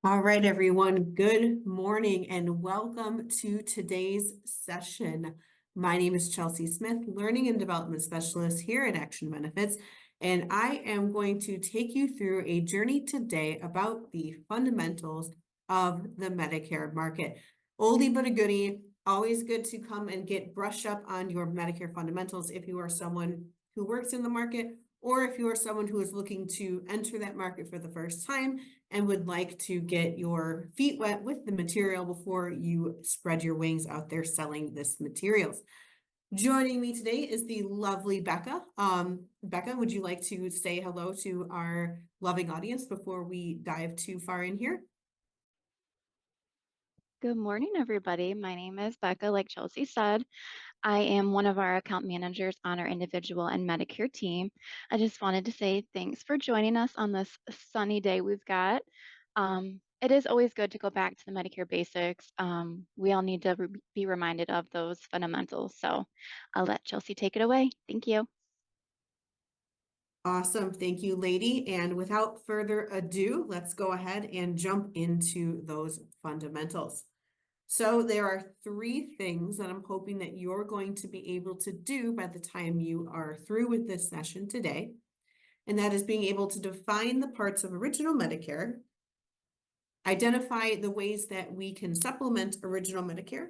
All right, everyone. Good morning and welcome to today's session. My name is Chelsea Smith, Learning and Development Specialist here at Action Benefits, and I am going to take you through a journey today about the fundamentals of the Medicare market. Oldie but a goodie, always good to come and get brushed up on your Medicare fundamentals if you are someone who works in the market or if you are someone who is looking to enter that market for the first time and would like to get your feet wet with the material before you spread your wings out there selling this materials. Joining me today is the lovely Bekah. Bekah, would you like to say hello to our loving audience before we dive too far in here? Good morning, everybody. My name is Bekah, like Chelsea said. I am one of our account managers on our individual and Medicare team. I just wanted to say thanks for joining us on this sunny day we've got. It is always good to go back to the Medicare basics. We all need to be reminded of those fundamentals. So I'll let Chelsea take it away. Thank you. Awesome. Thank you, lady. And without further ado, let's go ahead and jump into those fundamentals. So there are three things that I'm hoping that you're going to be able to do by the time you are through with this session today. And that is being able to define the parts of original Medicare, identify the ways that we can supplement original Medicare,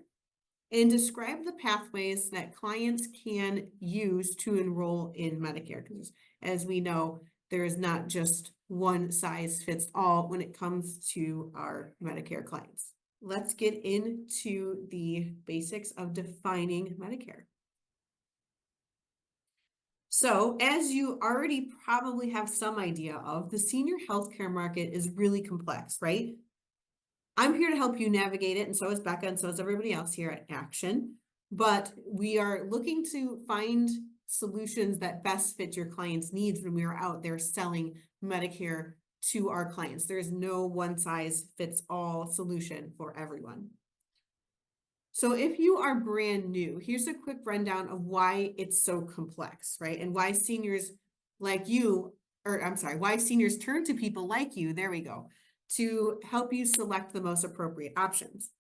and describe the pathways that clients can use to enroll in Medicare. Because as we know, there is not just one size fits all when it comes to our Medicare clients. Let's get into the basics of defining Medicare. So, as you already probably have some idea of, the senior healthcare market is really complex, right? I'm here to help you navigate it, and so is Bekah, and so is everybody else here at Action. But we are looking to find solutions that best fit your clients' needs when we are out there selling Medicare to our clients. There's no one size fits all solution for everyone. So if you are brand new, here's a quick rundown of why it's so complex, right? And why seniors like you, or I'm sorry, why seniors turn to people like you, there we go, to help you select the most appropriate options.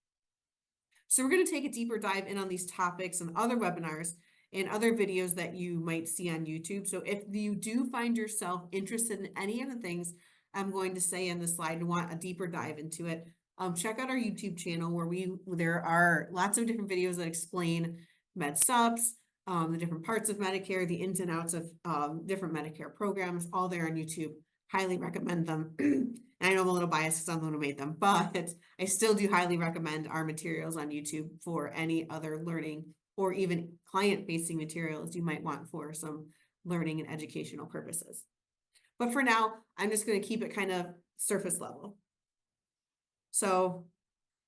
So we're going to take a deeper dive in on these topics and other webinars and other videos that you might see on YouTube. So if you do find yourself interested in any of the things I'm going to say in the slide and want a deeper dive into it, check out our YouTube channel where there are lots of different videos that explain med subs, the different parts of Medicare, the ins and outs of different Medicare programs, all there on YouTube. Highly recommend them. And I know I'm a little biased because I'm the one who made them, but I still do highly recommend our materials on YouTube for any other learning or even client-facing materials you might want for some learning and educational purposes. But for now, I'm just going to keep it kind of surface level. So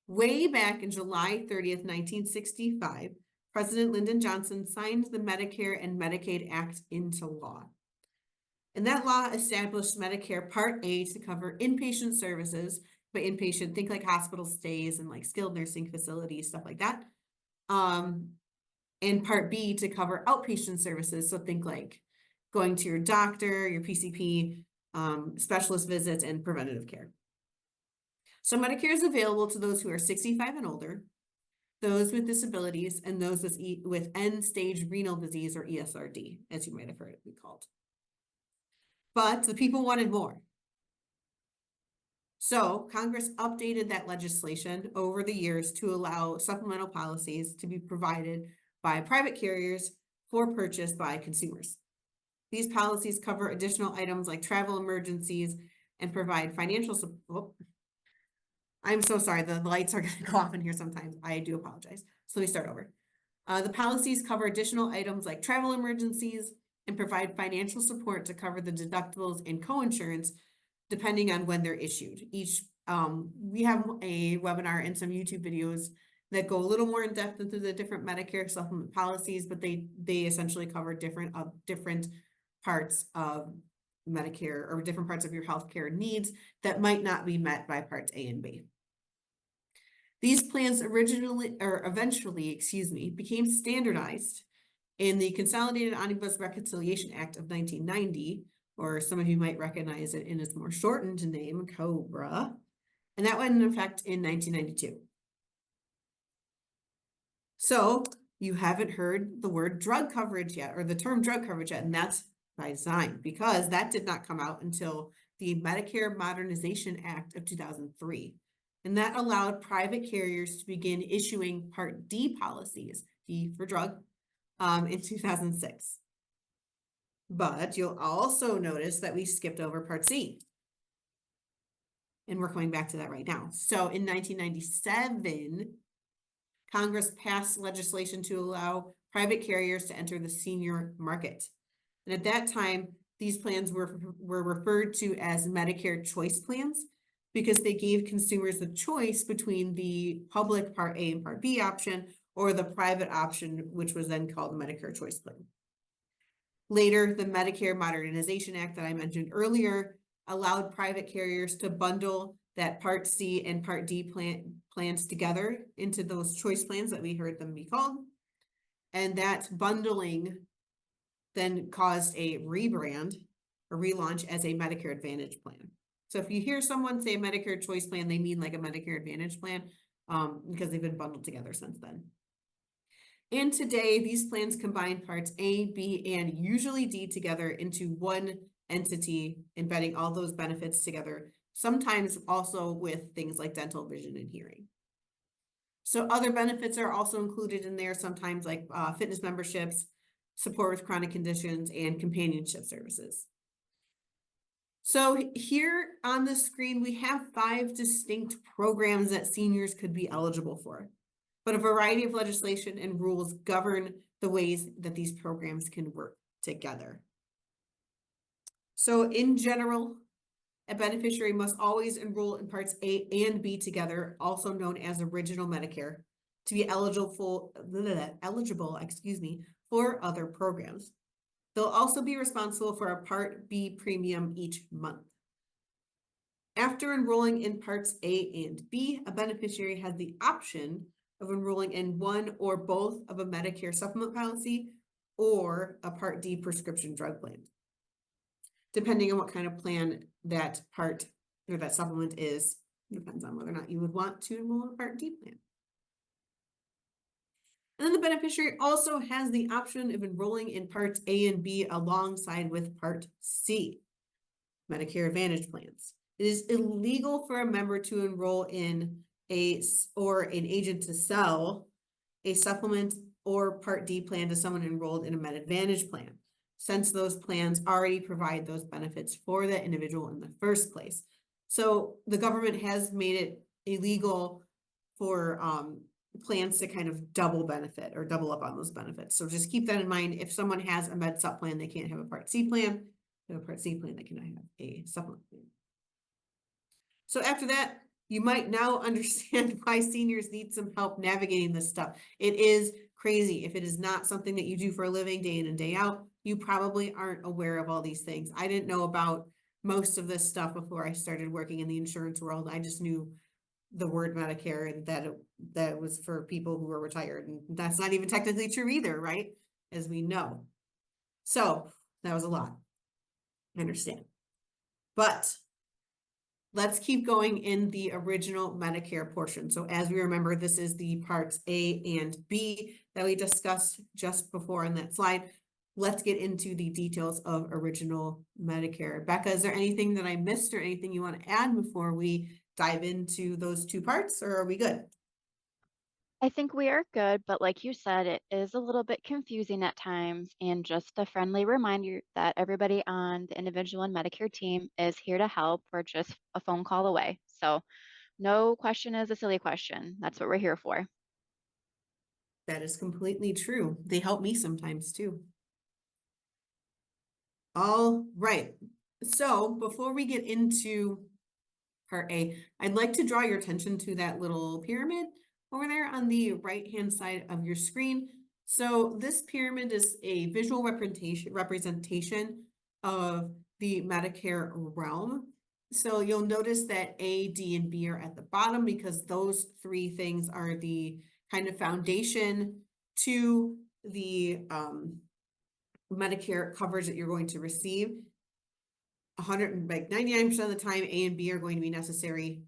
way back in July 30th, 1965, President Lyndon Johnson signed the Medicare and Medicaid Act into law. And that law established Medicare Part A to cover inpatient services. By inpatient, think like hospital stays and like skilled nursing facilities, stuff like that. And Part B to cover outpatient services. So think like going to your doctor, your PCP, specialist visits, and preventative care. So Medicare is available to those who are 65 and older, those with disabilities, and those with end-stage renal disease, or ESRD, as you might have heard it be called. But the people wanted more. So Congress updated that legislation over the years to allow supplemental policies to be provided by private carriers for purchase by consumers. These policies cover additional items like travel emergencies and provide financial support. I'm so sorry, the lights are going to go off in here sometimes. I do apologize. So let me start over. The policies cover additional items like travel emergencies and provide financial support to cover the deductibles and coinsurance depending on when they're issued. We have a webinar and some YouTube videos that go a little more in depth into the different Medicare supplement policies, but they essentially cover different parts of Medicare or different parts of your healthcare needs that might not be met by Parts A and B. These plans eventually became standardized in the Consolidated Omnibus Reconciliation Act of 1990, or some of you might recognize it in its more shortened name, COBRA. And that went into effect in 1992. So you haven't heard the word drug coverage yet, or the term drug coverage yet, and that's by design, because that did not come out until the Medicare Modernization Act of 2003. And that allowed private carriers to begin issuing Part D policies, D for drug, in 2006. But you'll also notice that we skipped over Part C. And we're coming back to that right now. So in 1997, Congress passed legislation to allow private carriers to enter the senior market. And at that time, these plans were referred to as Medicare choice plans because they gave consumers the choice between the public Part A and Part B option or the private option, which was then called the Medicare choice plan. Later, the Medicare Modernization Act that I mentioned earlier allowed private carriers to bundle that Part C and Part D plans together into those choice plans that we heard them be called. And that bundling then caused a rebrand or relaunch as a Medicare Advantage plan. So if you hear someone say Medicare choice plan, they mean like a Medicare Advantage plan because they've been bundled together since then. And today, these plans combine parts A, B, and usually D together into one entity, embedding all those benefits together, sometimes also with things like dental, vision, and hearing. So other benefits are also included in there, sometimes like fitness memberships, support with chronic conditions, and companionship services. So here on the screen, we have 5 distinct programs that seniors could be eligible for. But a variety of legislation and rules govern the ways that these programs can work together. So in general, a beneficiary must always enroll in parts A and B together, also known as original Medicare, to be eligible for other programs. They'll also be responsible for a Part B premium each month. After enrolling in parts A and B, a beneficiary has the option of enrolling in one or both of a Medicare supplement policy or a Part D prescription drug plan, depending on what kind of plan that part or that supplement is. Depends on whether or not you would want to enroll in a Part D plan. And then the beneficiary also has the option of enrolling in parts A and B alongside with Part C, Medicare Advantage plans. It is illegal for a member to enroll in or an agent to sell a supplement or Part D plan to someone enrolled in a Med Advantage plan, since those plans already provide those benefits for that individual in the first place. So the government has made it illegal for plans to kind of double benefit or double up on those benefits. So just keep that in mind. If someone has a Med Sup plan, they can't have a Part C plan. They have a Part C plan, they cannot have a supplement plan. So after that, you might now understand why seniors need some help navigating this stuff. It is crazy. If it is not something that you do for a living day in and day out, you probably aren't aware of all these things. I didn't know about most of this stuff before I started working in the insurance world. I just knew the word Medicare and that it was for people who were retired. And that's not even technically true either, right? As we know. So that was a lot. I understand. But let's keep going in the original Medicare portion. So as we remember, this is the parts A and B that we discussed just before on that slide. Let's get into the details of original Medicare. Becca, is there anything that I missed or anything you want to add before we dive into those 2 parts, or are we good? I think we are good, but like you said, it is a little bit confusing at times. And just a friendly reminder that everybody on the individual and Medicare team is here to help. We're just a phone call away. So no question is a silly question. That's what we're here for. That is completely true. They help me sometimes too. All right. So before we get into Part A, I'd like to draw your attention to that little pyramid over there on the right-hand side of your screen. So this pyramid is a visual representation of the Medicare realm. So you'll notice that A, D, and B are at the bottom because those 3 things are the kind of foundation to the Medicare coverage that you're going to receive. 99% of the time, A and B are going to be necessary.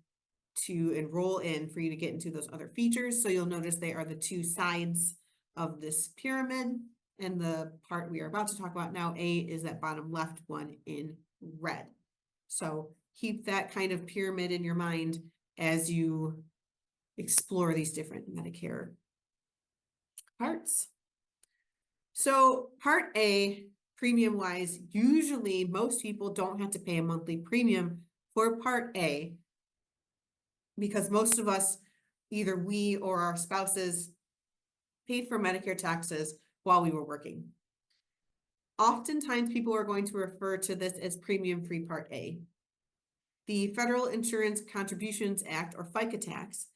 to enroll in for you to get into those other features. So you'll notice they are the two sides of this pyramid. And the part we are about to talk about now, A, is that bottom left one in red. So keep that kind of pyramid in your mind as you explore these different Medicare parts. So Part A, premium wise, usually most people don't have to pay a monthly premium for Part A because most of us, either we or our spouses, paid for Medicare taxes while we were working. Oftentimes people are going to refer to this as premium-free Part A. The Federal Insurance Contributions Act, or FICA tax,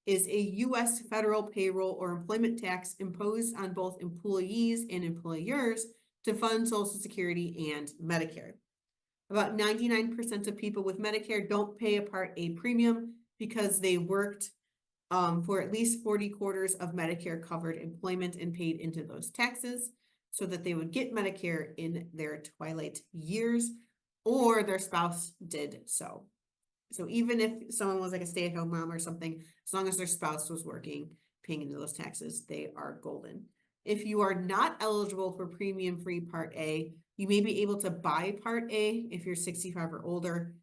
is a U.S. federal payroll or employment tax imposed on both employees and employers to fund Social Security and Medicare. About 99% of people with Medicare don't pay a Part A premium because they worked for at least 40 quarters of Medicare covered employment and paid into those taxes so that they would get Medicare in their twilight years, or their spouse did so. So even if someone was like a stay-at-home mom or something, as long as their spouse was working, paying into those taxes, they are golden. If you are not eligible for premium-free Part A, you may be able to buy Part A if you're 65 or older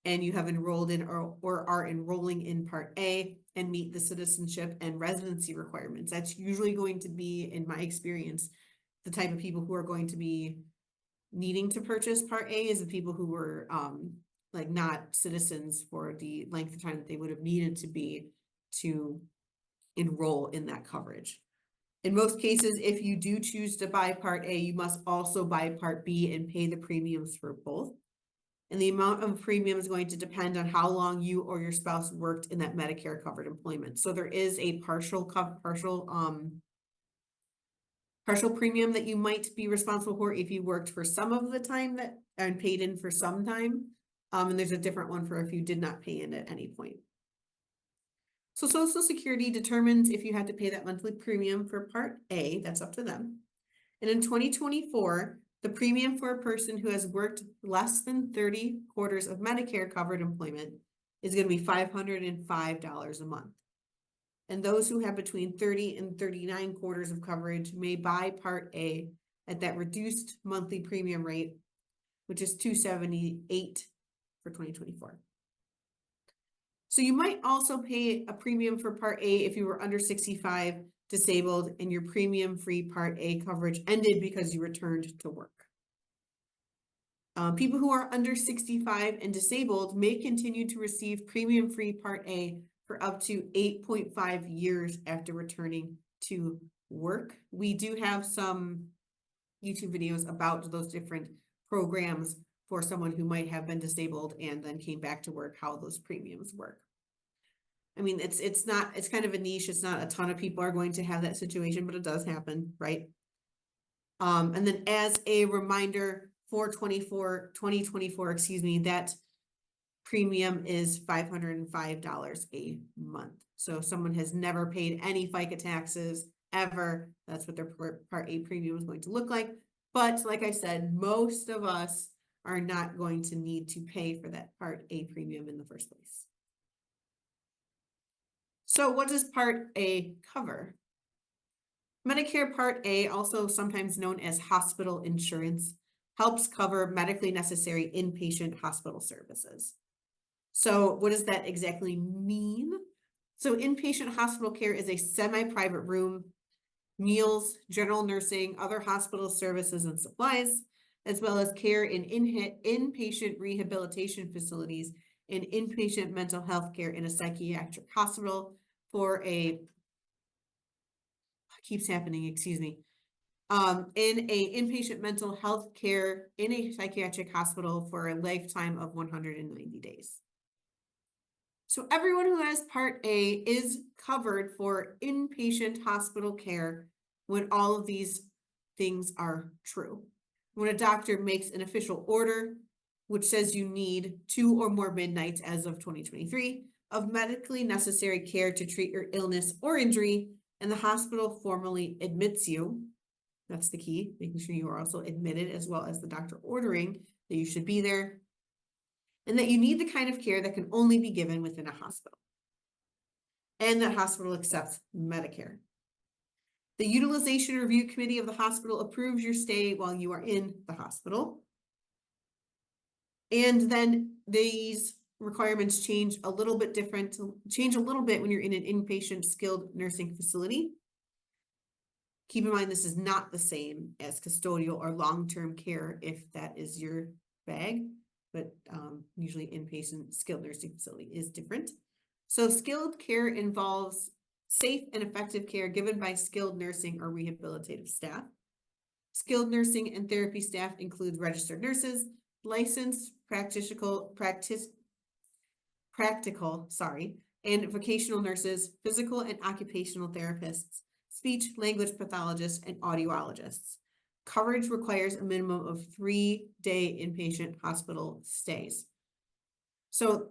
and you have enrolled in or are enrolling in Part A and meet the citizenship and residency requirements. That's usually going to be, in my experience, the type of people who are going to be needing to purchase Part A is the people who were like not citizens for the length of time that they would have needed to be to enroll in that coverage. In most cases, if you do choose to buy Part A, you must also buy Part B and pay the premiums for both. And the amount of premium is going to depend on how long you or your spouse worked in that Medicare covered employment. So there is a partial premium that you might be responsible for if you worked for some of the time that and paid in for some time. And there's a different one for if you did not pay in at any point. So Social Security determines if you have to pay that monthly premium for Part A, that's up to them. And in 2024, the premium for a person who has worked less than 30 quarters of Medicare covered employment is going to be $505 a month. And those who have between 30 and 39 quarters of coverage may buy Part A at that reduced monthly premium rate, which is $278 for 2024. So you might also pay a premium for Part A if you were under 65, disabled, and your premium-free Part A coverage ended because you returned to work. People who are under 65 and disabled may continue to receive premium-free Part A for up to 8.5 years after returning to work. We do have some YouTube videos about those different programs for someone who might have been disabled and then came back to work, how those premiums work. I mean, it's kind of a niche. It's not a ton of people are going to have that situation, but it does happen, right? And then as a reminder for 2024, excuse me, that premium is $505 a month. So if someone has never paid any FICA taxes ever, that's what their Part A premium is going to look like. But like I said, most of us are not going to need to pay for that Part A premium in the first place. So what does Part A cover? Medicare Part A, also sometimes known as hospital insurance, helps cover medically necessary inpatient hospital services. So what does that exactly mean? So inpatient hospital care is a semi-private room, meals, general nursing, other hospital services and supplies, as well as care in inpatient rehabilitation facilities and inpatient mental health care in a psychiatric hospital for a, keeps happening, excuse me, in a inpatient mental health care in a psychiatric hospital for a lifetime of 190 days. So everyone who has Part A is covered for inpatient hospital care when all of these things are true. When a doctor makes an official order, which says you need 2 or more midnights as of 2023 of medically necessary care to treat your illness or injury, and the hospital formally admits you, that's the key, making sure you are also admitted as well as the doctor ordering that you should be there. and that you need the kind of care that can only be given within a hospital, and that hospital accepts Medicare. The Utilization Review Committee of the hospital approves your stay while you are in the hospital. And then these requirements change a little bit when you're in an inpatient skilled nursing facility. Keep in mind, this is not the same as custodial or long-term care if that is your bag, but usually inpatient skilled nursing facility is different. So skilled care involves safe and effective care given by skilled nursing or rehabilitative staff. Skilled nursing and therapy staff include registered nurses, licensed practical, and vocational nurses, physical and occupational therapists, speech language pathologists, and audiologists. Coverage requires a minimum of 3-day inpatient hospital stays. So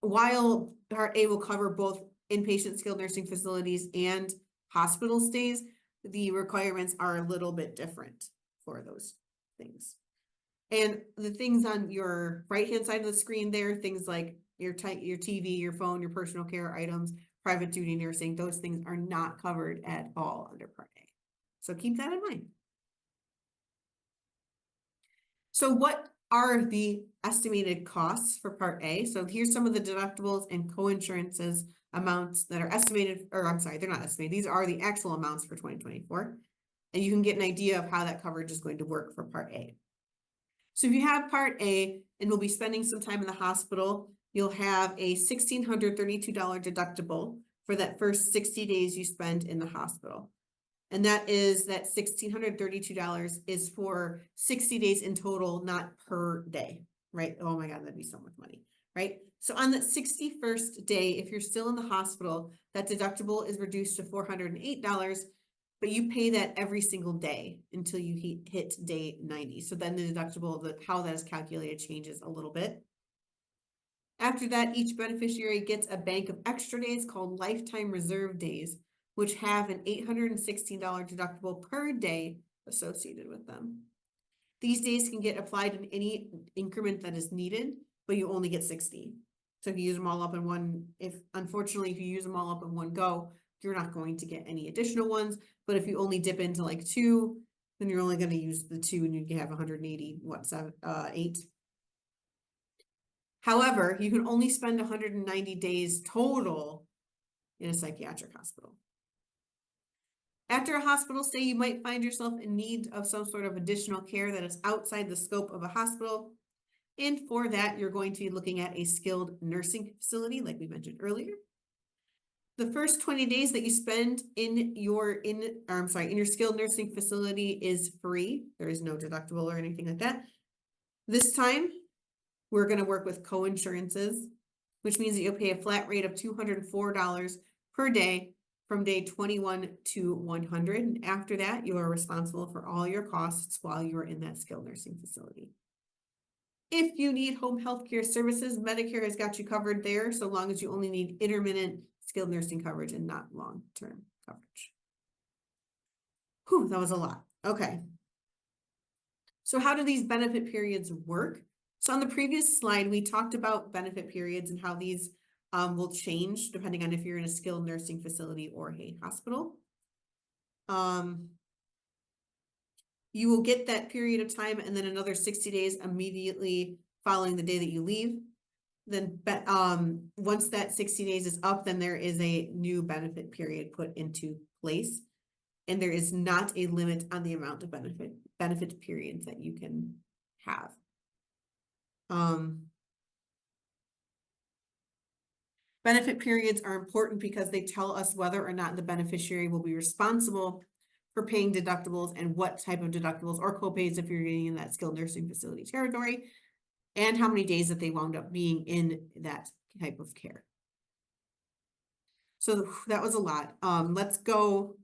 while Part A will cover both inpatient skilled nursing facilities and hospital stays, the requirements are a little bit different for those things. And the things on your right-hand side of the screen there, things like your TV, your phone, your personal care items, private duty nursing, those things are not covered at all under Part A. So keep that in mind. So what are the estimated costs for Part A? So here's some of the deductibles and coinsurances amounts that are estimated, or I'm sorry, they're not estimated. These are the actual amounts for 2024. And you can get an idea of how that coverage is going to work for Part A. So if you have Part A and will be spending some time in the hospital, you'll have a $1,632 deductible for that first 60 days you spend in the hospital. And that $1,632 is for 60 days in total, not per day, right? Oh my God, that'd be so much money, right? So on that 61st day, if you're still in the hospital, that deductible is reduced to $408, but you pay that every single day until you hit day 90. So then the deductible, how that is calculated changes a little bit. After that, each beneficiary gets a bank of extra days called lifetime reserve days, which have an $816 deductible per day associated with them. These days can get applied in any increment that is needed, but you only get 60. So if you use them all up in one, unfortunately, if you use them all up in one go, you're not going to get any additional ones. But if you only dip into like 2, then you're only going to use the 2 and you have 8. However, you can only spend 190 days total in a psychiatric hospital. After a hospital stay, you might find yourself in need of some sort of additional care that is outside the scope of a hospital. And for that, you're going to be looking at a skilled nursing facility, like we mentioned earlier. The first 20 days that you spend in your skilled nursing facility is free. There is no deductible or anything like that. This time, we're going to work with coinsurances, which means that you'll pay a flat rate of $204 per day from day 21 to 100. And after that, you are responsible for all your costs while you are in that skilled nursing facility. If you need home health care services, Medicare has got you covered there, so long as you only need intermittent skilled nursing coverage and not long-term coverage. Whew, that was a lot. Okay. So how do these benefit periods work? So on the previous slide, we talked about benefit periods and how these will change depending on if you're in a skilled nursing facility or a hospital. You will get that period of time and then another 60 days immediately following the day that you leave. Then once that 60 days is up, then there is a new benefit period put into place. And there is not a limit on the amount of benefit periods that you can have. Benefit periods are important because they tell us whether or not the beneficiary will be responsible for paying deductibles and what type of deductibles or copays if you're getting in that skilled nursing facility territory, and how many days that they wound up being in that type of care. So that was a lot. Let's go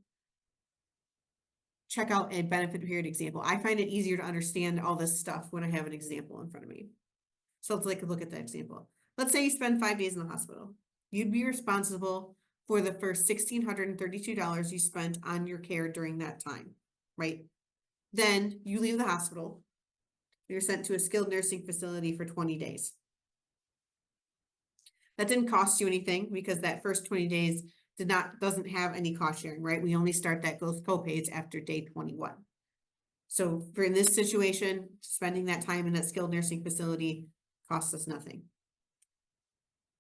check out a benefit period example. I find it easier to understand all this stuff when I have an example in front of me. So let's take a look at that example. Let's say you spend 5 days in the hospital. You'd be responsible for the first $1,632 you spent on your care during that time, right? Then you leave the hospital. You're sent to a skilled nursing facility for 20 days. That didn't cost you anything because that first 20 days doesn't have any cost sharing, right? We only start those co-pays after day 21. So for in this situation, spending that time in that skilled nursing facility costs us nothing.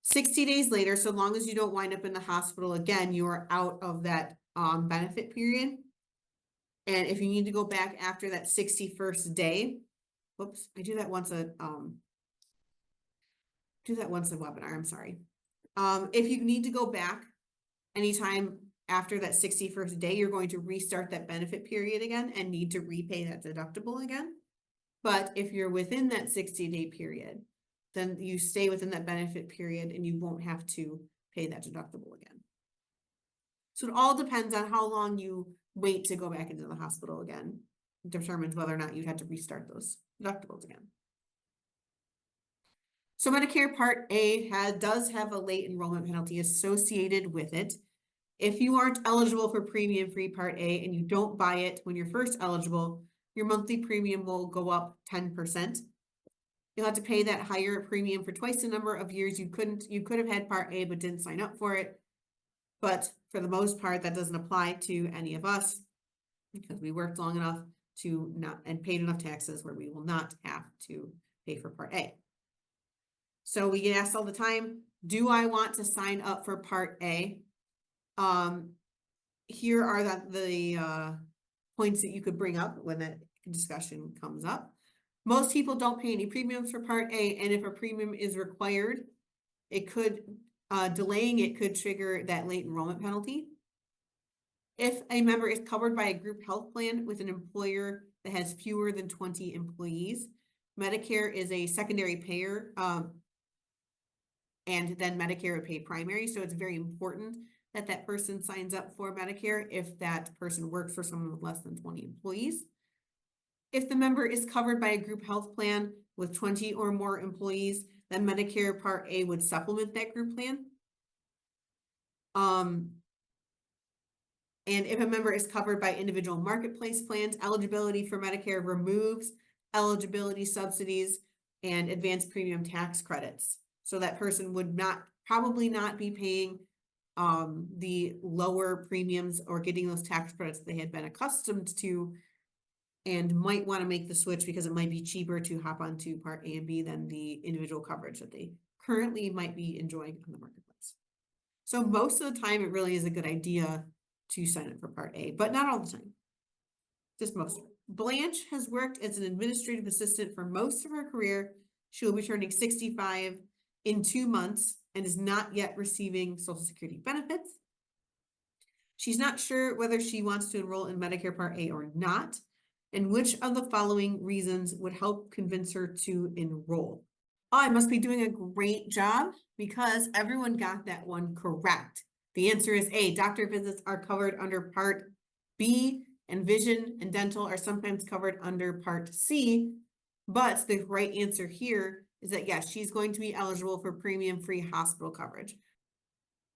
60 days later, so long as you don't wind up in the hospital again, you are out of that benefit period. And if you need to go back after that 61st day, whoops, I do that once a webinar, I'm sorry. If you need to go back anytime after that 61st day, you're going to restart that benefit period again and need to repay that deductible again. But if you're within that 60-day period, then you stay within that benefit period and you won't have to pay that deductible again. So it all depends on how long you wait to go back into the hospital again. It determines whether or not you'd have to restart those deductibles again. So Medicare Part A does have a late enrollment penalty associated with it. If you aren't eligible for premium-free Part A and you don't buy it when you're first eligible, your monthly premium will go up 10%. You'll have to pay that higher premium for twice the number of years you could have had Part A but didn't sign up for it. But for the most part, that doesn't apply to any of us because we worked long enough to and paid enough taxes where we will not have to pay for Part A. So we get asked all the time, do I want to sign up for Part A? Here are the points that you could bring up when that discussion comes up. Most people don't pay any premiums for Part A, and if a premium is required, it could delaying it could trigger that late enrollment penalty. If a member is covered by a group health plan with an employer that has fewer than 20 employees, Medicare is a secondary payer, and then Medicare would pay primary. So it's very important that that person signs up for Medicare if that person works for someone with less than 20 employees. If the member is covered by a group health plan with 20 or more employees, then Medicare Part A would supplement that group plan. And if a member is covered by individual marketplace plans, eligibility for Medicare removes eligibility subsidies and advanced premium tax credits. So that person would probably not be paying the lower premiums or getting those tax credits they had been accustomed to, and might want to make the switch because it might be cheaper to hop onto Part A and B than the individual coverage that they currently might be enjoying on the marketplace. So most of the time, it really is a good idea to sign up for Part A, but not all the time, just most. Blanche has worked as an administrative assistant for most of her career. She will be turning 65 in 2 months and is not yet receiving Social Security benefits. She's not sure whether she wants to enroll in Medicare Part A or not, and which of the following reasons would help convince her to enroll. Oh, I must be doing a great job because everyone got that one correct. The answer is A, doctor visits are covered under Part B, and vision and dental are sometimes covered under Part C, but the right answer here is that yes, she's going to be eligible for premium-free hospital coverage.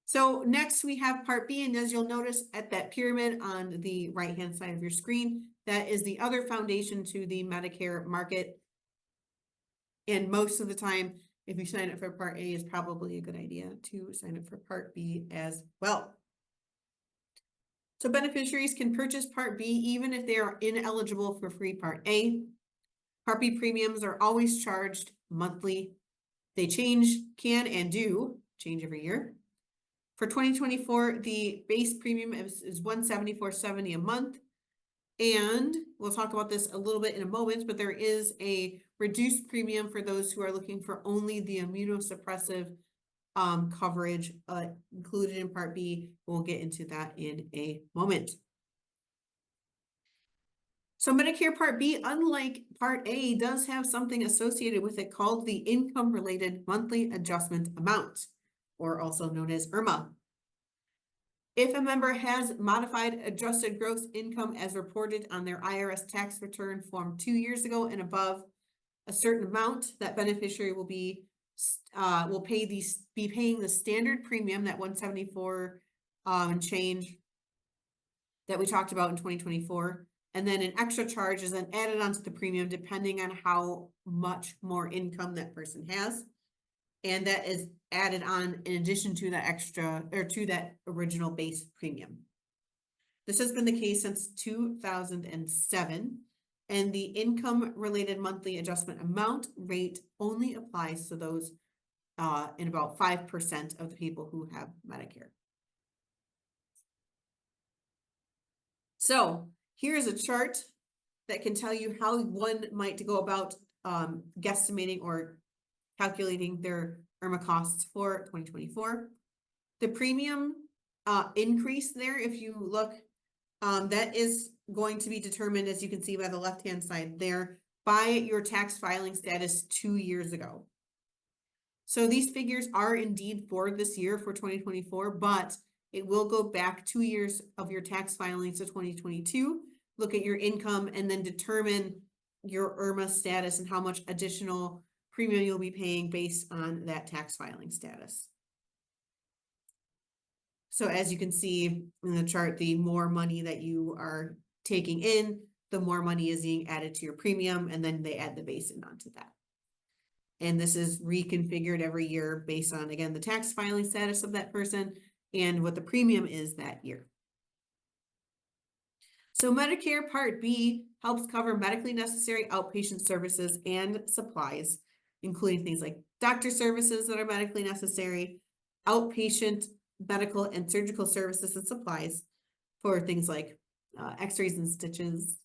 So next we have Part B, and as you'll notice at that pyramid on the right-hand side of your screen, that is the other foundation to the Medicare market. And most of the time, if you sign up for Part A, is probably a good idea to sign up for Part B as well. So beneficiaries can purchase Part B even if they are ineligible for free Part A. Part B premiums are always charged monthly. They can and do change every year. For 2024, the base premium is $174.70 a month. And we'll talk about this a little bit in a moment, but there is a reduced premium for those who are looking for only the immunosuppressive coverage included in Part B. We'll get into that in a moment. So Medicare Part B, unlike Part A, does have something associated with it called the Income-Related Monthly Adjustment Amount, or also known as IRMA. If a member has modified adjusted gross income as reported on their IRS tax return form 2 years ago and above a certain amount, that beneficiary will be paying the standard premium, that $174 and change that we talked about in 2024, and then an extra charge is then added onto the premium depending on how much more income that person has. And that is added on in addition to that extra, or to that original base premium. This has been the case since 2007, and the income-related monthly adjustment amount rate only applies to those in about 5% of the people who have Medicare. So here's a chart that can tell you how one might go about guesstimating or calculating their IRMA costs for 2024. The premium increase there, if you look, that is going to be determined, as you can see by the left-hand side there, by your tax filing status 2 years ago. So these figures are indeed for this year, for 2024, but it will go back 2 years of your tax filings to 2022, look at your income, and then determine your IRMA status and how much additional premium you'll be paying based on that tax filing status. So as you can see in the chart, the more money that you are taking in, the more money is being added to your premium, and then they add the base in onto that. And this is reconfigured every year based on, again, the tax filing status of that person and what the premium is that year. So Medicare Part B helps cover medically necessary outpatient services and supplies, including things like doctor services that are medically necessary, outpatient medical and surgical services and supplies for things like x-rays and stitches,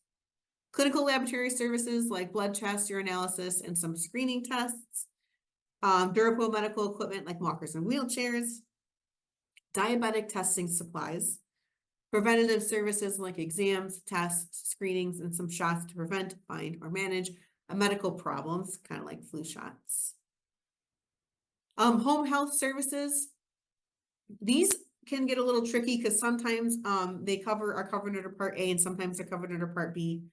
clinical laboratory services like blood tests, urinalysis, and some screening tests, durable medical equipment like walkers and wheelchairs, diabetic testing supplies, preventative services like exams, tests, screenings, and some shots to prevent, find, or manage medical problems, kind of like flu shots. Home health services, these can get a little tricky because sometimes they are covered under Part A and sometimes they're covered under Part B.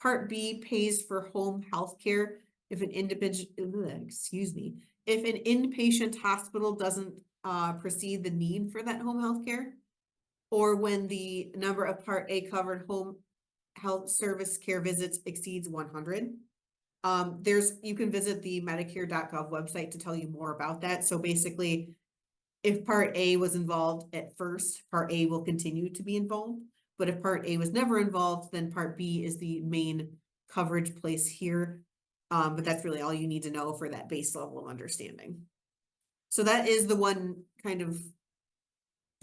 Part B pays for home health care if an if an inpatient hospital doesn't precede the need for that home health care, or when the number of Part A covered home health service care visits exceeds 100. You can visit the Medicare.gov website to tell you more about that. So basically, if Part A was involved at first, Part A will continue to be involved. But if Part A was never involved, then Part B is the main coverage place here. But that's really all you need to know for that base level of understanding. So that is the one kind of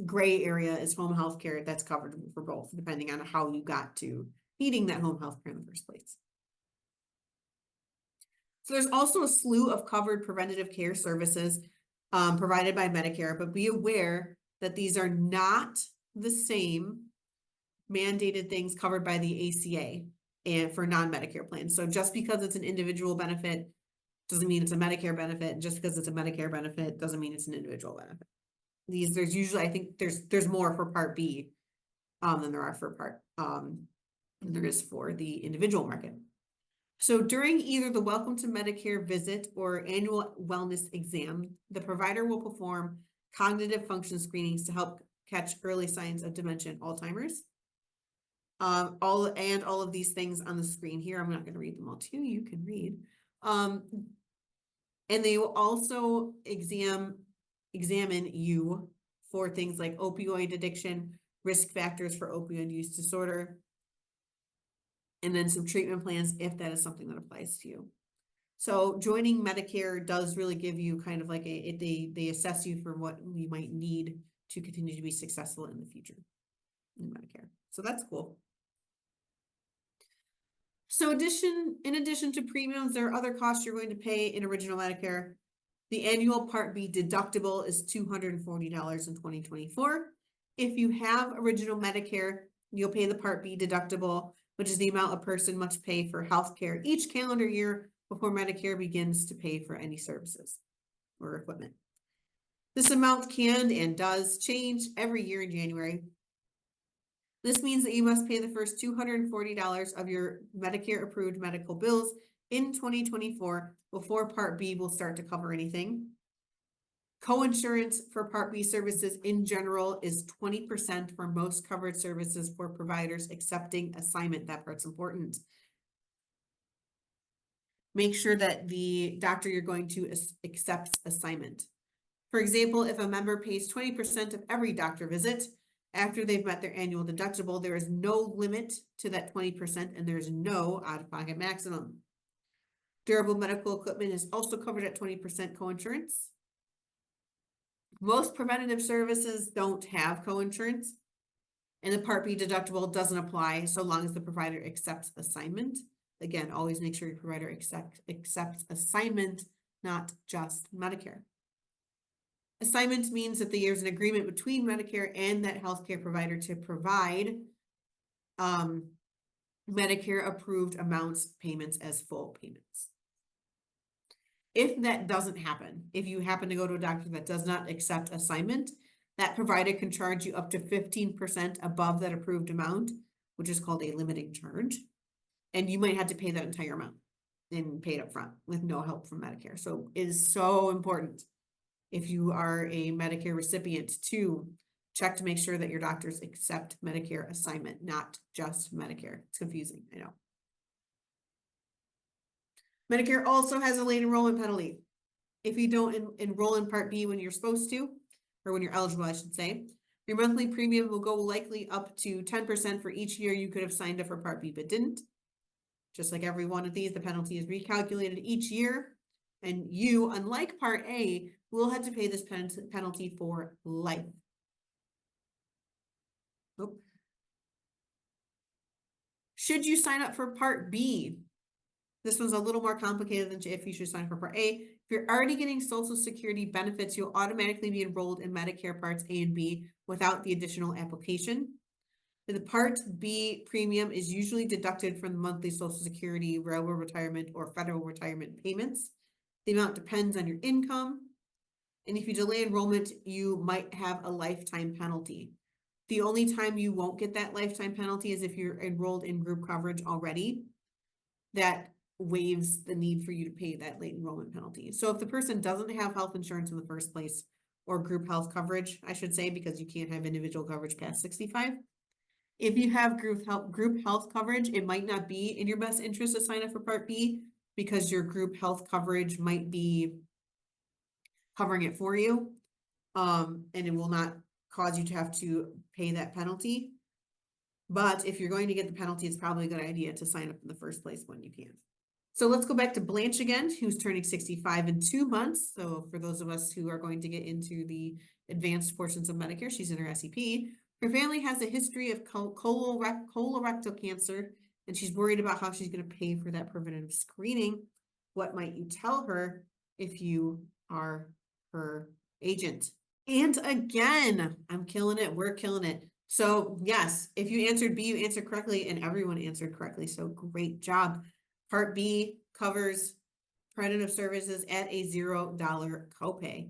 gray area, is home health care that's covered for both, depending on how you got to needing that home health care in the first place. So there's also a slew of covered preventative care services provided by Medicare, but be aware that these are not the same mandated things covered by the ACA and for non-Medicare plans. So just because it's an individual benefit doesn't mean it's a Medicare benefit. And just because it's a Medicare benefit doesn't mean it's an individual benefit. There's usually, I think there's more for Part B than there are for there is for the individual market. So during either the Welcome to Medicare visit or annual wellness exam, the provider will perform cognitive function screenings to help catch early signs of dementia and Alzheimer's. All of these things on the screen here, I'm not going to read them all to you, you can read. And they will also examine you for things like opioid addiction, risk factors for opioid use disorder, and then some treatment plans if that is something that applies to you. So joining Medicare does really give you kind of like they assess you for what you might need to continue to be successful in the future in Medicare. So that's cool. So in addition to premiums, there are other costs you're going to pay in original Medicare. The annual Part B deductible is $240 in 2024. If you have original Medicare, you'll pay the Part B deductible, which is the amount a person must pay for healthcare each calendar year before Medicare begins to pay for any services or equipment. This amount can and does change every year in January. This means that you must pay the first $240 of your Medicare approved medical bills in 2024 before Part B will start to cover anything. Coinsurance for Part B services in general is 20% for most covered services for providers accepting assignment. That part's important. make sure that the doctor you're going to accepts assignment. For example, if a member pays 20% of every doctor visit after they've met their annual deductible, there is no limit to that 20% and there's no out-of-pocket maximum. Durable medical equipment is also covered at 20% coinsurance. Most preventative services don't have coinsurance, and the Part B deductible doesn't apply so long as the provider accepts assignment. Again, always make sure your provider accepts assignment, not just Medicare. Assignment means that there's an agreement between Medicare and that healthcare provider to provide Medicare approved amounts payments as full payments. If that doesn't happen, if you happen to go to a doctor that does not accept assignment, that provider can charge you up to 15% above that approved amount, which is called a limiting charge. And you might have to pay that entire amount and pay it up front with no help from Medicare. So it is so important, if you are a Medicare recipient, to check to make sure that your doctors accept Medicare assignment, not just Medicare. It's confusing, I know. Medicare also has a late enrollment penalty. If you don't enroll in Part B when you're supposed to, or when you're eligible, I should say, your monthly premium will go likely up to 10% for each year you could have signed up for Part B but didn't. Just like every one of these, the penalty is recalculated each year, and you, unlike Part A, will have to pay this penalty for life. Oh. Should you sign up for Part B? This one's a little more complicated than if you should sign up for Part A. If you're already getting Social Security benefits, you'll automatically be enrolled in Medicare Parts A and B without the additional application. The Part B premium is usually deducted from the monthly Social Security, railroad retirement, or federal retirement payments. The amount depends on your income. And if you delay enrollment, you might have a lifetime penalty. The only time you won't get that lifetime penalty is if you're enrolled in group coverage already. That waives the need for you to pay that late enrollment penalty. So if the person doesn't have health insurance in the first place, or group health coverage, I should say, because you can't have individual coverage past 65. If you have group health coverage, it might not be in your best interest to sign up for Part B, because your group health coverage might be covering it for you, and it will not cause you to have to pay that penalty. But if you're going to get the penalty, it's probably a good idea to sign up in the first place when you can. So let's go back to Blanche again, who's turning 65 in 2 months. So for those of us who are going to get into the advanced portions of Medicare, she's in her SEP. Her family has a history of colorectal cancer, and she's worried about how she's going to pay for that preventative screening. What might you tell her if you are her agent? And again, I'm killing it. We're killing it. So yes, if you answered B, you answered correctly, and everyone answered correctly. So great job. Part B covers preventative services at a $0 copay.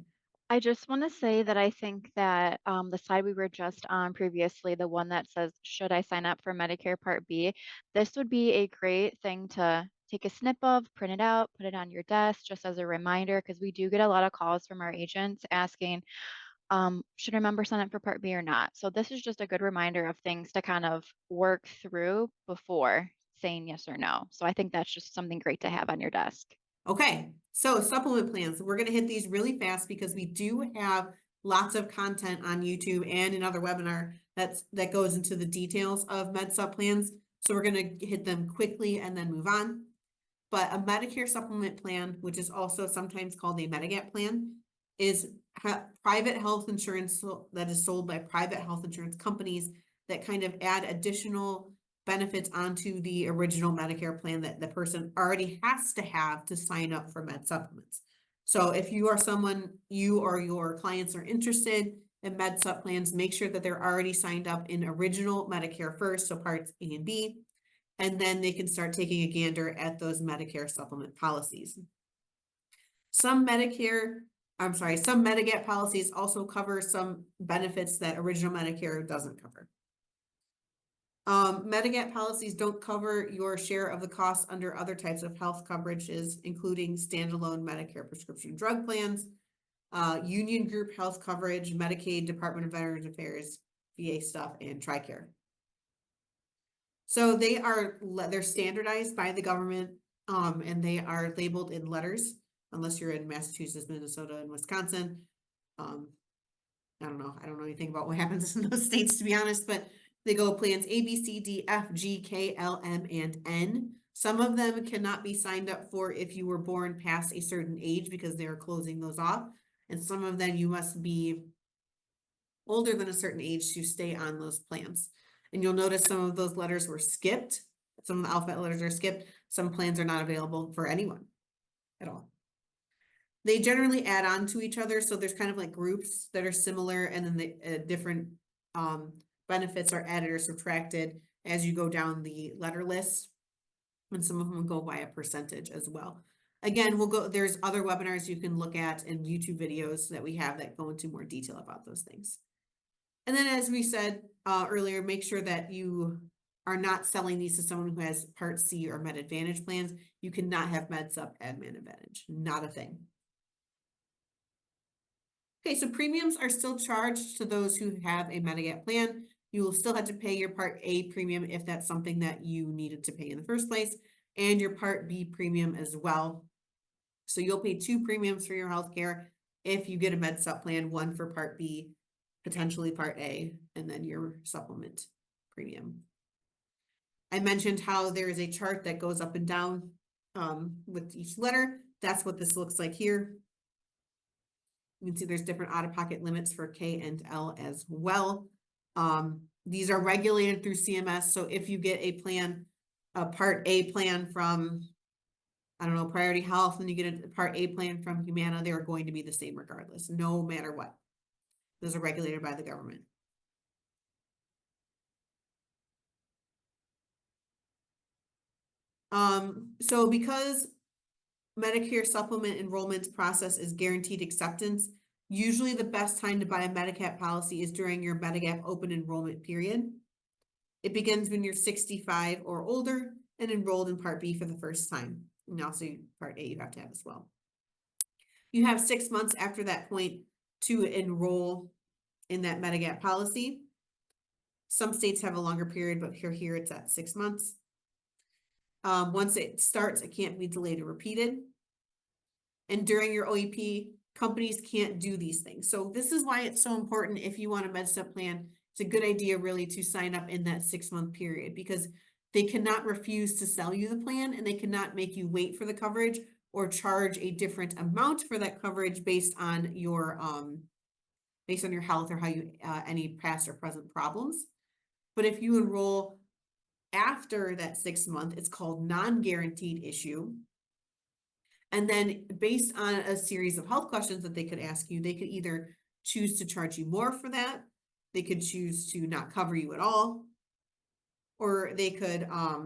I just want to say that I think that the slide we were just on previously, the one that says, should I sign up for Medicare Part B? This would be a great thing to take a snip of, print it out, put it on your desk just as a reminder, because we do get a lot of calls from our agents asking, should a member sign up for Part B or not? So this is just a good reminder of things to kind of work through before saying yes or no. So I think that's just something great to have on your desk. Okay, so supplement plans. We're going to hit these really fast because we do have lots of content on YouTube and another webinar that goes into the details of med sup plans. So we're going to hit them quickly and then move on. But a Medicare supplement plan, which is also sometimes called a Medigap plan, is private health insurance that is sold by private health insurance companies that kind of add additional benefits onto the original Medicare plan that the person already has to have to sign up for med supplements. So if you are someone, you or your clients are interested in med sup plans, make sure that they're already signed up in original Medicare first, so parts A and B, and then they can start taking a gander at those Medicare supplement policies. Some Medigap policies also cover some benefits that original Medicare doesn't cover. Medigap policies don't cover your share of the costs under other types of health coverages, including standalone Medicare prescription drug plans, union group health coverage, Medicaid, Department of Veterans Affairs, VA stuff, and TRICARE. So they're standardized by the government. And they are labeled in letters, unless you're in Massachusetts, Minnesota, and Wisconsin. I don't know. I don't know anything about what happens in those states, to be honest, but they go plans A, B, C, D, F, G, K, L, M, and N. Some of them cannot be signed up for if you were born past a certain age because they are closing those off. And some of them you must be older than a certain age to stay on those plans. And you'll notice some of those letters were skipped. Some of the alphabet letters are skipped. Some plans are not available for anyone at all. They generally add on to each other, so there's kind of like groups that are similar, and then the different benefits are added or subtracted as you go down the letter list. And some of them go by a percentage as well. Again, there's other webinars you can look at and YouTube videos that we have that go into more detail about those things. And then, as we said earlier, make sure that you are not selling these to someone who has Part C or Med Advantage plans. You cannot have Med Sup Admin Advantage, not a thing. Okay, so premiums are still charged to those who have a Medigap plan. You will still have to pay your Part A premium if that's something that you needed to pay in the first place, and your Part B premium as well. So you'll pay 2 premiums for your healthcare if you get a Med Sup plan, one for Part B, potentially Part A, and then your supplement premium. I mentioned how there is a chart that goes up and down with each letter. That's what this looks like here. You can see there's different out-of-pocket limits for K and L as well. These are regulated through CMS. So if you get a plan, a Part A plan from, I don't know, Priority Health, and you get a Part A plan from Humana, they are going to be the same regardless, no matter what. Those are regulated by the government. So because Medicare supplement enrollment process is guaranteed acceptance, usually the best time to buy a Medigap policy is during your Medigap open enrollment period. It begins when you're 65 or older and enrolled in Part B for the first time. And also Part A you have to have as well. You have 6 months after that point to enroll in that Medigap policy. Some states have a longer period, but here it's at 6 months. Once it starts, it can't be delayed or repeated. And during your OEP, companies can't do these things. So this is why it's so important if you want a Med Sup plan. It's a good idea really to sign up in that 6-month period, because they cannot refuse to sell you the plan, and they cannot make you wait for the coverage or charge a different amount for that coverage based on your health or how you any past or present problems. But if you enroll after that 6 month, it's called non-guaranteed issue. And then based on a series of health questions that they could ask you, they could either choose to charge you more for that, they could choose to not cover you at all, or they could, I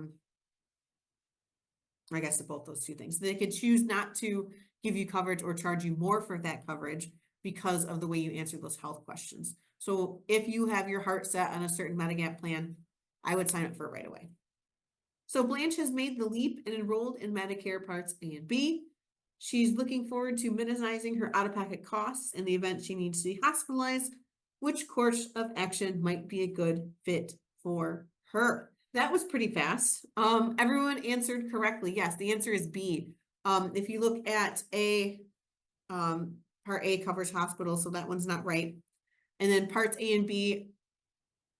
guess both those two things. They could choose not to give you coverage or charge you more for that coverage because of the way you answer those health questions. So if you have your heart set on a certain Medigap plan, I would sign up for it right away. So Blanche has made the leap and enrolled in Medicare Parts A and B. She's looking forward to minimizing her out-of-pocket costs in the event she needs to be hospitalized. Which course of action might be a good fit for her? That was pretty fast. Everyone answered correctly. Yes, the answer is B. If you look at A, Part A covers hospitals, so that one's not right. And then Parts A and B,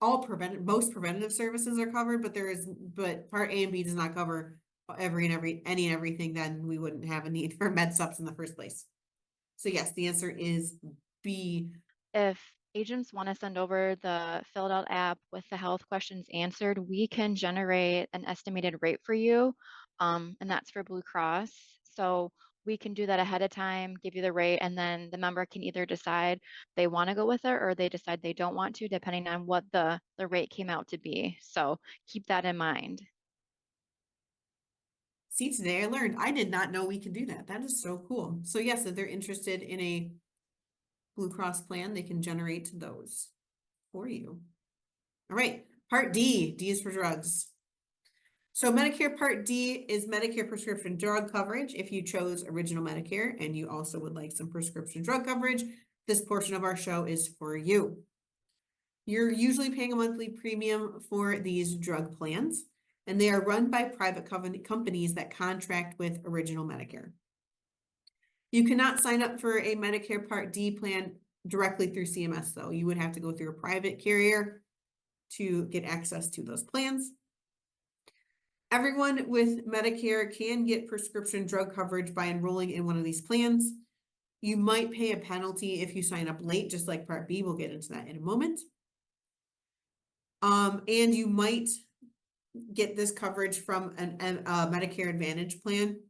most preventative services are covered, but Part A and B does not cover any and everything. Then we wouldn't have a need for Med Sups in the first place. So yes, the answer is B. If agents want to send over the filled out app with the health questions answered, we can generate an estimated rate for you, and that's for Blue Cross. So we can do that ahead of time, give you the rate, and then the member can either decide they want to go with it or they decide they don't want to, depending on what the rate came out to be. So keep that in mind. See, today I learned. I did not know we could do that. That is so cool. So yes, if they're interested in a Blue Cross plan, they can generate those for you. All right, Part D. D is for drugs. So Medicare Part D is Medicare prescription drug coverage. If you chose original Medicare and you also would like some prescription drug coverage, this portion of our show is for you. You're usually paying a monthly premium for these drug plans. and they are run by private companies that contract with Original Medicare. You cannot sign up for a Medicare Part D plan directly through CMS, though. You would have to go through a private carrier to get access to those plans. Everyone with Medicare can get prescription drug coverage by enrolling in one of these plans. You might pay a penalty if you sign up late, just like Part B. We'll get into that in a moment. And you might get this coverage from a Medicare Advantage plan.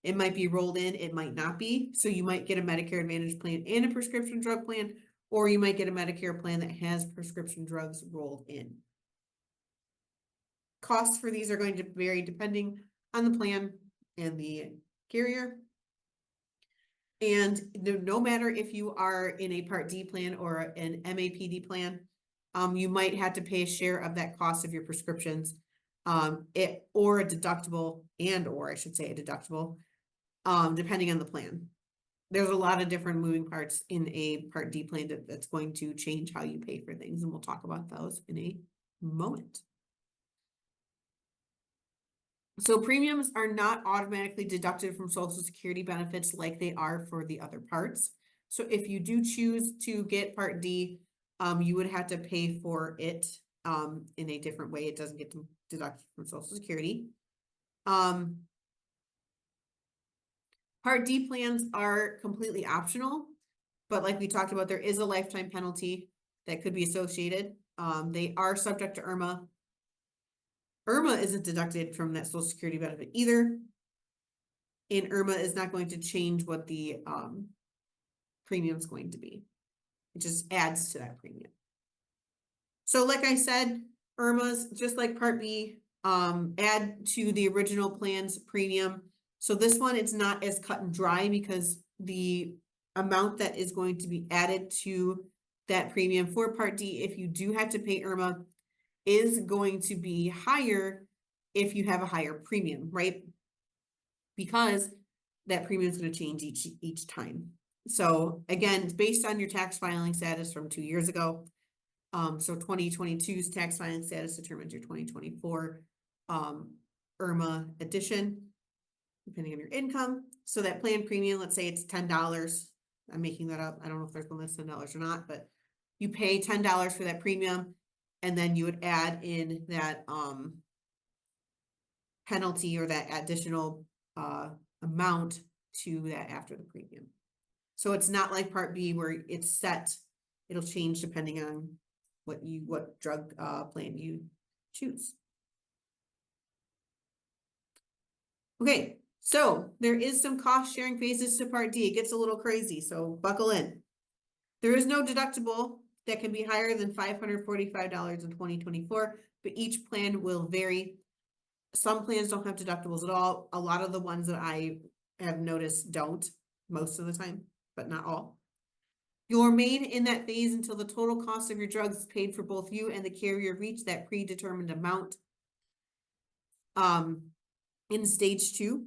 It might be rolled in, it might not be. So you might get a Medicare Advantage plan and a prescription drug plan, or you might get a Medicare plan that has prescription drugs rolled in. Costs for these are going to vary depending on the plan and the carrier. And no matter if you are in a Part D plan or an MAPD plan, you might have to pay a share of that cost of your prescriptions, or a deductible, or I should say a deductible, depending on the plan. There's a lot of different moving parts in a Part D plan that's going to change how you pay for things, and we'll talk about those in a moment. So premiums are not automatically deducted from Social Security benefits like they are for the other parts. So if you do choose to get Part D, you would have to pay for it in a different way. It doesn't get deducted from Social Security. Part D plans are completely optional, but like we talked about, there is a lifetime penalty that could be associated. They are subject to IRMA. IRMA isn't deducted from that Social Security benefit either. And IRMA is not going to change what the premium is going to be. It just adds to that premium. So like I said, IRMA's just like Part B, add to the original plan's premium. So this one, it's not as cut and dry because the amount that is going to be added to that premium for Part D, if you do have to pay IRMA, is going to be higher if you have a higher premium, right? Because that premium is going to change each time. So again, it's based on your tax filing status from 2 years ago. So 2022's tax filing status determines your 2024 IRMA addition, depending on your income. So that plan premium, let's say it's $10. I'm making that up. I don't know if there's one that's $10 or not, but you pay $10 for that premium. And then you would add in that penalty or that additional amount to that after the premium. So it's not like Part B where it's set. It'll change depending on what drug plan you choose. Okay, so there is some cost sharing phases to Part D. It gets a little crazy, so buckle in. There is no deductible that can be higher than $545 in 2024, but each plan will vary. Some plans don't have deductibles at all. A lot of the ones that I have noticed don't, most of the time, but not all. You'll remain in that phase until the total cost of your drugs is paid for both you and the carrier reach that predetermined amount. In stage 2.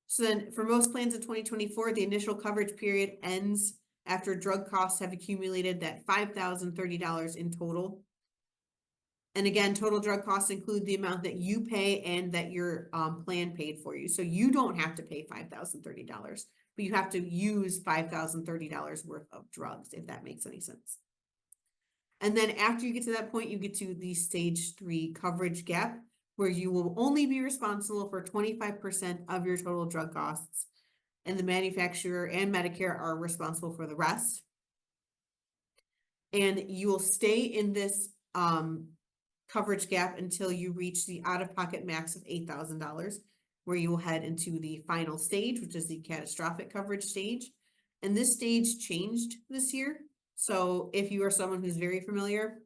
So then for most plans in 2024, the initial coverage period ends after drug costs have accumulated that $5,030 in total. And again, total drug costs include the amount that you pay and that your plan paid for you. So you don't have to pay $5,030, but you have to use $5,030 worth of drugs, if that makes any sense. And then after you get to that point, you get to the stage 3 coverage gap, where you will only be responsible for 25% of your total drug costs, and the manufacturer and Medicare are responsible for the rest. And you will stay in this coverage gap until you reach the out-of-pocket max of $8,000, where you will head into the final stage, which is the catastrophic coverage stage. And this stage changed this year. So if you are someone who's very familiar,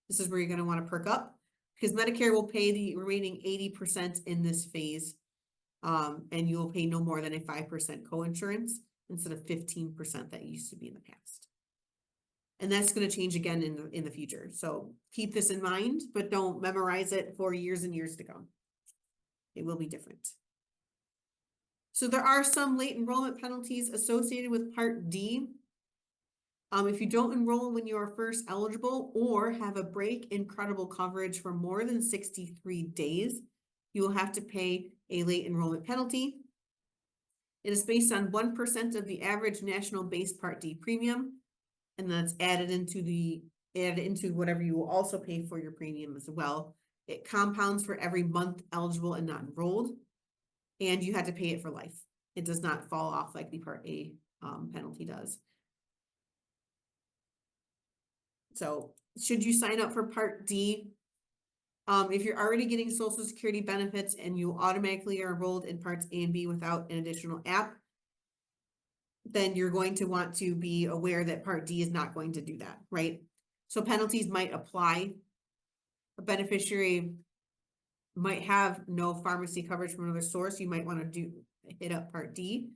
this is where you're going to want to perk up, because Medicare will pay the remaining 80% in this phase. And you will pay no more than a 5% coinsurance instead of 15% that used to be in the past. And that's going to change again in the future. So keep this in mind, but don't memorize it for years and years to come. It will be different. So there are some late enrollment penalties associated with Part D. If you don't enroll when you are first eligible or have a break in credible coverage for more than 63 days, you will have to pay a late enrollment penalty. It is based on 1% of the average national base Part D premium, and that's added into whatever you will also pay for your premium as well. It compounds for every month eligible and not enrolled, and you have to pay it for life. It does not fall off like the Part A penalty does. So should you sign up for Part D? If you're already getting Social Security benefits and you automatically are enrolled in Parts A and B without an additional app, then you're going to want to be aware that Part D is not going to do that, right? So penalties might apply. A beneficiary might have no pharmacy coverage from another source. You might want to hit up Part D.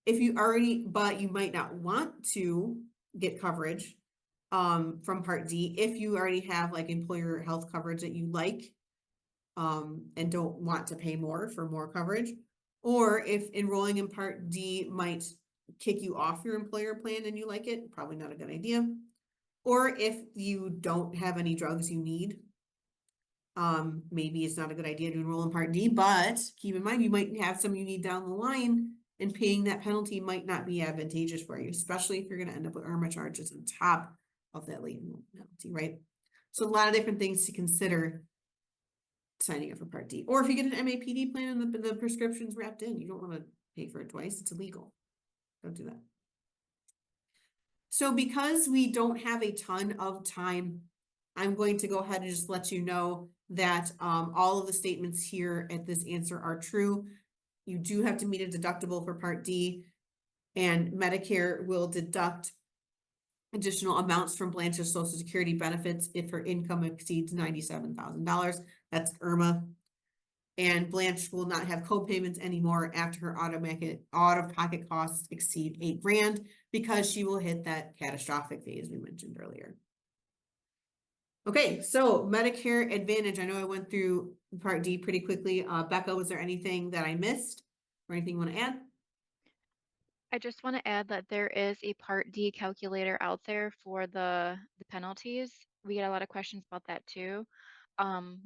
But you might not want to get coverage from Part D if you already have like employer health coverage that you like and don't want to pay more for more coverage, or if enrolling in Part D might kick you off your employer plan and you like it, probably not a good idea. Or if you don't have any drugs you need, maybe it's not a good idea to enroll in Part D, but keep in mind you might have some you need down the line, and paying that penalty might not be advantageous for you, especially if you're going to end up with IRMA charges on top of that late enrollment penalty, right? So a lot of different things to consider signing up for Part D. Or if you get an MAPD plan and the prescription's wrapped in, you don't want to pay for it twice. It's illegal. Don't do that. So because we don't have a ton of time, I'm going to go ahead and just let you know that all of the statements here at this answer are true. You do have to meet a deductible for Part D, and Medicare will deduct additional amounts from Blanche's Social Security benefits if her income exceeds $97,000. That's IRMA. And Blanche will not have co-payments anymore after her out-of-pocket costs exceed $8,000 because she will hit that catastrophic phase we mentioned earlier. Okay, so Medicare Advantage. I know I went through Part D pretty quickly. Becca, was there anything that I missed or anything you want to add? I just want to add that there is a Part D calculator out there for the penalties. We get a lot of questions about that too.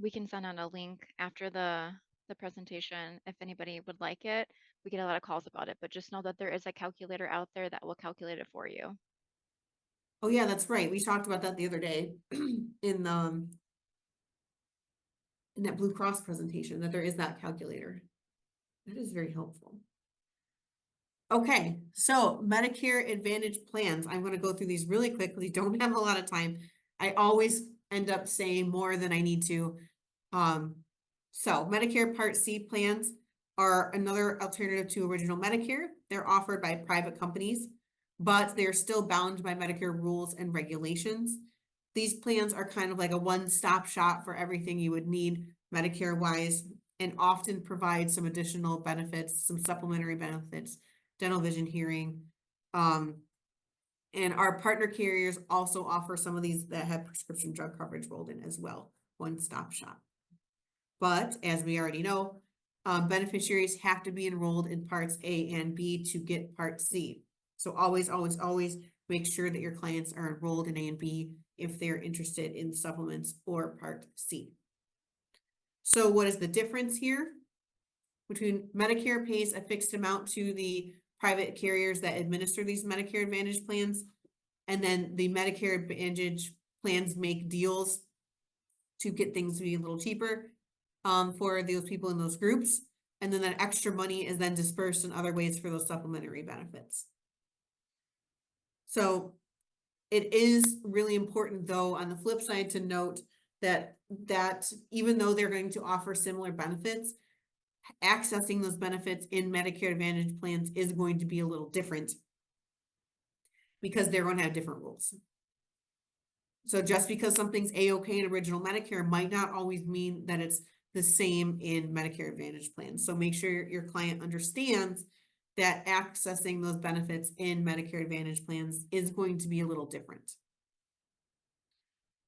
We can send out a link after the presentation if anybody would like it. We get a lot of calls about it, but just know that there is a calculator out there that will calculate it for you. Oh yeah, that's right. We talked about that the other day in that Blue Cross presentation, that there is that calculator. That is very helpful. Okay, so Medicare Advantage plans. I'm going to go through these really quickly. Don't have a lot of time. I always end up saying more than I need to. So Medicare Part C plans are another alternative to original Medicare. They're offered by private companies, but they're still bound by Medicare rules and regulations. These plans are kind of like a one-stop shop for everything you would need Medicare-wise, and often provide some additional benefits, some supplementary benefits, dental, vision, hearing. And our partner carriers also offer some of these that have prescription drug coverage rolled in as well, one-stop shop. But as we already know, beneficiaries have to be enrolled in Parts A and B to get Part C. So always, always, always make sure that your clients are enrolled in A and B if they're interested in supplements or Part C. So what is the difference here? Between Medicare pays a fixed amount to the private carriers that administer these Medicare Advantage plans, and then the Medicare Advantage plans make deals to get things to be a little cheaper for those people in those groups. And then that extra money is then dispersed in other ways for those supplementary benefits. So it is really important, though, on the flip side, to note that even though they're going to offer similar benefits, accessing those benefits in Medicare Advantage plans is going to be a little different because they're going to have different rules. So just because something's A-okay in original Medicare might not always mean that it's the same in Medicare Advantage plans. So make sure your client understands that accessing those benefits in Medicare Advantage plans is going to be a little different.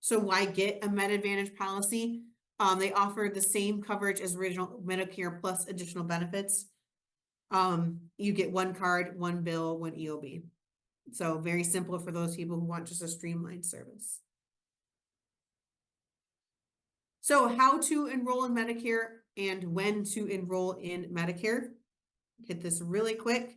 So why get a Med Advantage policy? They offer the same coverage as original Medicare plus additional benefits. You get one card, one bill, one EOB. So very simple for those people who want just a streamlined service. So how to enroll in Medicare and when to enroll in Medicare. Hit this really quick.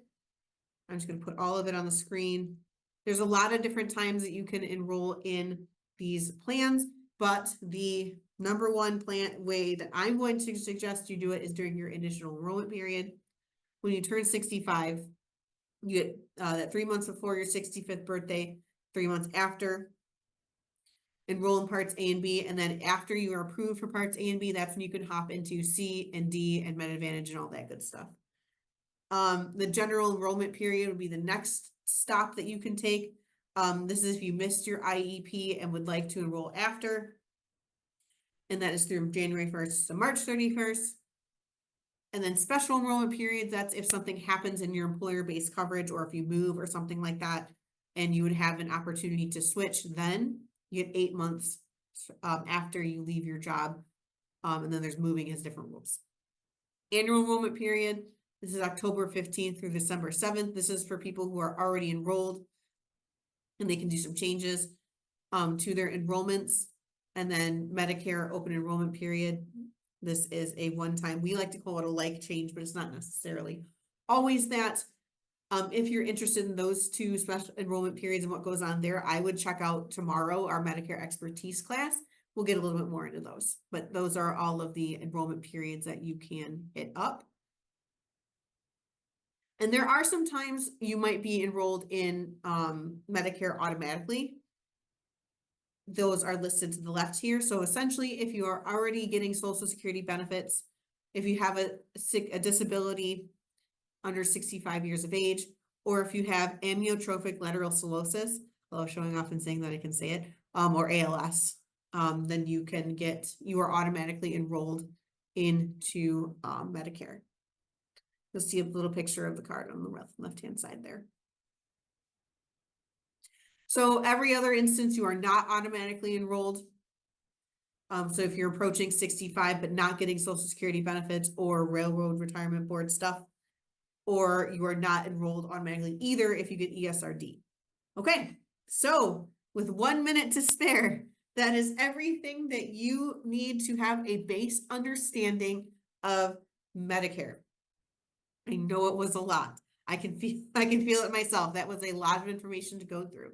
I'm just going to put all of it on the screen. There's a lot of different times that you can enroll in these plans, but the number one way that I'm going to suggest you do it is during your initial enrollment period. When you turn 65, you get that 3 months before your 65th birthday, 3 months after. Enroll in parts A and B, and then after you are approved for parts A and B, that's when you can hop into C and D and Med Advantage and all that good stuff. The general enrollment period would be the next stop that you can take. This is if you missed your IEP and would like to enroll after. And that is through January 1st to March 31st. And then special enrollment periods, that's if something happens in your employer-based coverage or if you move or something like that, and you would have an opportunity to switch, then you get 8 months after you leave your job. And then there's moving has different rules. Annual enrollment period, this is October 15th through December 7th. This is for people who are already enrolled and they can do some changes to their enrollments. And then Medicare open enrollment period. This is a one-time, we like to call it a like change, but it's not necessarily always that. If you're interested in those two special enrollment periods and what goes on there, I would check out tomorrow our Medicare expertise class. We'll get a little bit more into those, but those are all of the enrollment periods that you can hit up. And there are some times you might be enrolled in Medicare automatically. Those are listed to the left here. So essentially, if you are already getting Social Security benefits, if you have a disability under 65 years of age, or if you have amyotrophic lateral sclerosis, although showing off and saying that I can say it, or ALS, then you are automatically enrolled into Medicare. You'll see a little picture of the card on the left-hand side there. So every other instance, you are not automatically enrolled. So if you're approaching 65 but not getting Social Security benefits or Railroad Retirement Board stuff, or you are not enrolled automatically either if you get ESRD. Okay, so with 1 minute to spare, that is everything that you need to have a base understanding of Medicare. I know it was a lot. I can feel it myself. That was a lot of information to go through.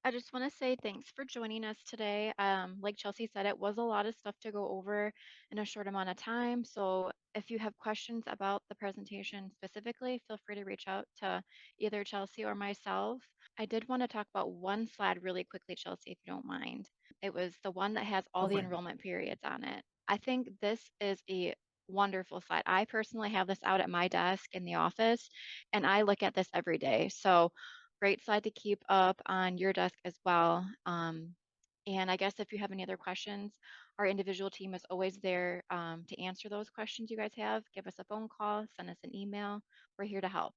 I just want to say thanks for joining us today. Like Chelsea said, it was a lot of stuff to go over in a short amount of time. So if you have questions about the presentation specifically, feel free to reach out to either Chelsea or myself. I did want to talk about one slide really quickly, Chelsea, if you don't mind. It was the one that has all Go the for it. enrollment periods on it. I think this is a wonderful slide. I personally have this out at my desk in the office, and I look at this every day. So great slide to keep up on your desk as well. And I guess if you have any other questions, our individual team is always there to answer those questions you guys have. Give us a phone call, send us an email. We're here to help.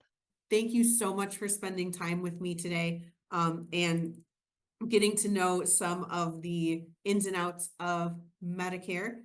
Thank you so much for spending time with me today and getting to know some of the ins and outs of Medicare.